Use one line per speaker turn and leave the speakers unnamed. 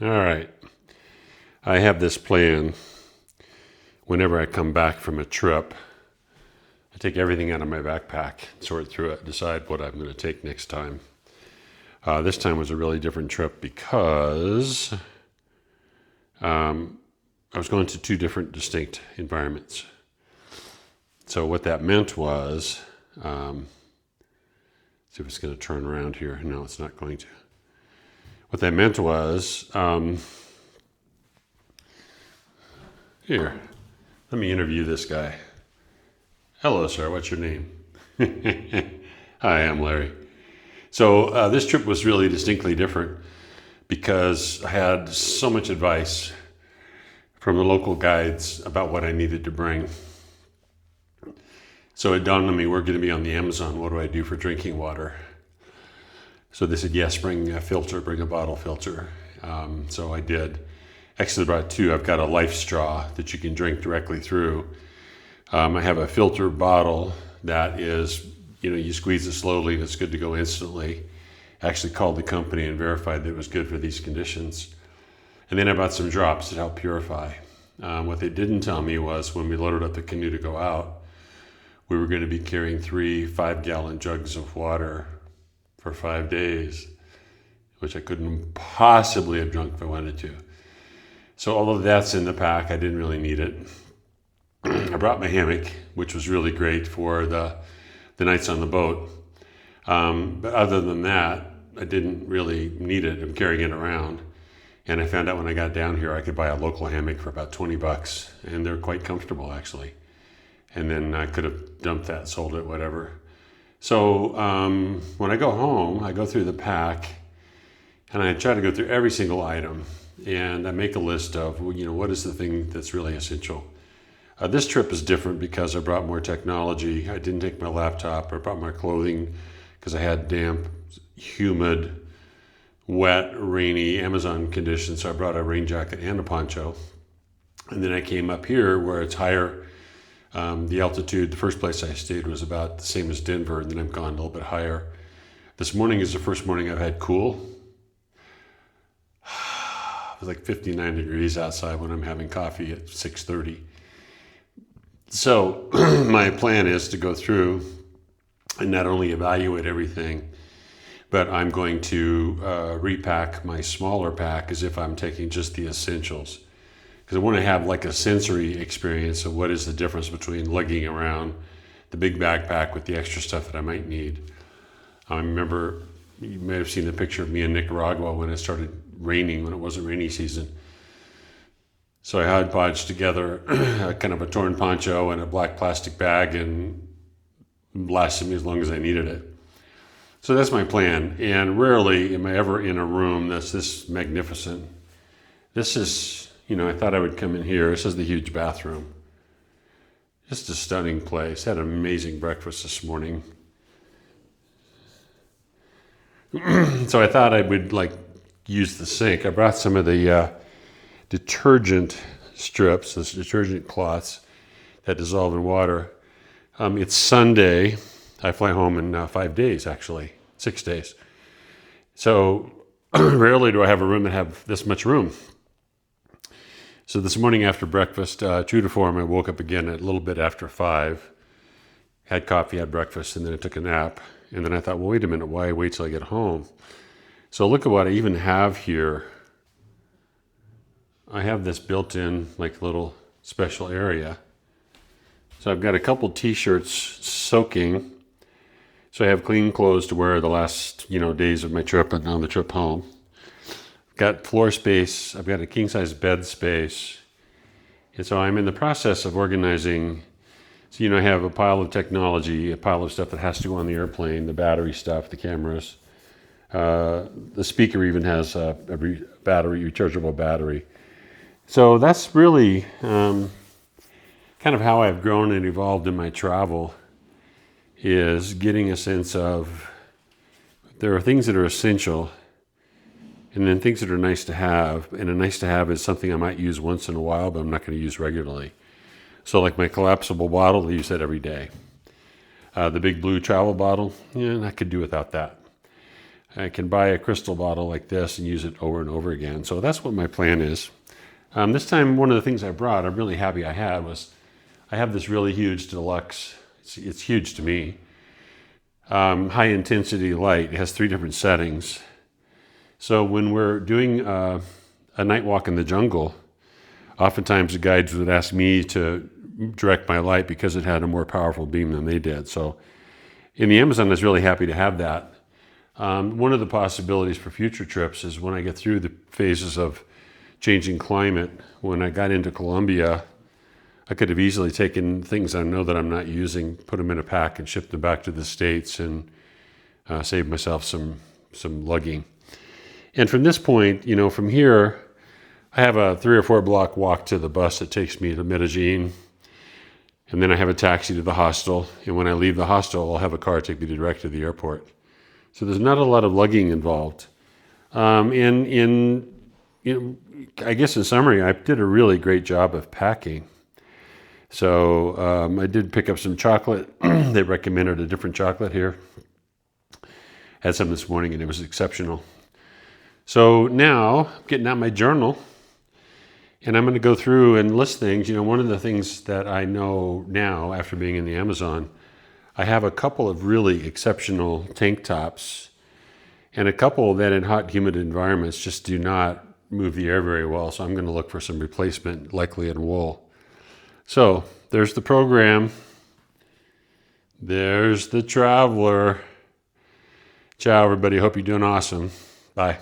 All right. I have this plan. Whenever I come back from a trip, I take everything out of my backpack, sort through it, decide what I'm going to take next time. This time was a really different trip because I was going to two different distinct environments. So what that meant was, see if it's going to turn around here. No, it's not going to. What that meant was, here, let me interview this guy. Hello, sir. What's your name? Hi, I'm Larry. So this trip was really distinctly different because I had so much advice from the local guides about what I needed to bring. So it dawned on me, we're going to be on the Amazon. What do I do for drinking water? So they said, yes, bring a filter, bring a bottle filter. So I did. Actually, I brought two. I've got a life straw that you can drink directly through. I have a filter bottle that is, you squeeze it slowly and it's good to go instantly. I actually called the company and verified that it was good for these conditions. And then I bought some drops that help purify. What they didn't tell me was when we loaded up the canoe to go out, we were going to be carrying 3 5-gallon jugs of water for 5 days, which I couldn't possibly have drunk if I wanted to. So all of that's in the pack. I didn't really need it. I brought my hammock, which was really great for the nights on the boat. But other than that, I didn't really need it. I'm carrying it around. And I found out when I got down here, I could buy a local hammock for about $20, and they're quite comfortable, actually. And then I could have dumped that, sold it, whatever. So when I go home, I go through the pack, and I try to go through every single item, and I make a list of, what is the thing that's really essential. This trip is different because I brought more technology. I didn't take my laptop. I brought my clothing because I had damp, humid, wet, rainy Amazon conditions. So I brought a rain jacket and a poncho. And then I came up here where it's higher. The altitude, the first place I stayed was about the same as Denver, and then I've gone a little bit higher. This morning is the first morning I've had cool. It was like 59 degrees outside when I'm having coffee at 6:30. So my plan is to go through and not only evaluate everything, but I'm going to repack my smaller pack as if I'm taking just the essentials. Because I want to have like a sensory experience of what is the difference between lugging around the big backpack with the extra stuff that I might need. I remember, you may have seen the picture of me in Nicaragua when it started raining, when it wasn't rainy season. So I hodgepodged together kind of a torn poncho and a black plastic bag, and lasted me as long as I needed it. So that's my plan. And rarely am I ever in a room that's this magnificent. This is, I thought I would come in here. This is the huge bathroom. Just a stunning place. Had an amazing breakfast this morning. So I thought I would use the sink. I brought some of the detergent strips, those detergent cloths that dissolve in water. It's Sunday. I fly home in 5 days, actually, 6 days. So rarely do I have a room that have this much room. So this morning after breakfast, true to form, I woke up again at a little bit after 5, had coffee, had breakfast, and then I took a nap. And then I thought, well, wait a minute, why wait till I get home? So look at what I even have here. I have this built-in little special area. So I've got a couple t-shirts soaking. So I have clean clothes to wear the last, days of my trip and on the trip home. I've got floor space. I've got a king-size bed space. And so I'm in the process of organizing. So, I have a pile of technology, a pile of stuff that has to go on the airplane, the battery stuff, the cameras. The speaker even has a rechargeable battery. So that's really kind of how I've grown and evolved in my travel, is getting a sense of there are things that are essential and then things that are nice to have. And a nice to have is something I might use once in a while, but I'm not going to use regularly. So like my collapsible bottle, I use that every day. The big blue travel bottle, I could do without that. I can buy a crystal bottle like this and use it over and over again. So that's what my plan is. This time, one of the things I brought, I'm really happy I had, was I have this really huge deluxe. It's huge to me. High intensity light. It has 3 different settings. So when we're doing a night walk in the jungle, oftentimes the guides would ask me to direct my light because it had a more powerful beam than they did. So in the Amazon, I was really happy to have that. One of the possibilities for future trips is when I get through the phases of changing climate. When I got into Colombia, I could have easily taken things I know that I'm not using, put them in a pack and shipped them back to the States and saved myself some lugging. And from this point, from here, I have a 3 or 4 block walk to the bus that takes me to Medellin. And then I have a taxi to the hostel. And when I leave the hostel, I'll have a car take me direct to the airport. So there's not a lot of lugging involved. I guess in summary, I did a really great job of packing. So I did pick up some chocolate. They recommended a different chocolate here. Had some this morning and it was exceptional. So now I'm getting out my journal and I'm going to go through and list things. One of the things that I know now after being in the Amazon, I have a couple of really exceptional tank tops and a couple that in hot, humid environments just do not move the air very well. So I'm going to look for some replacement, likely in wool. So there's the program. There's the traveler. Ciao, everybody. Hope you're doing awesome. Bye.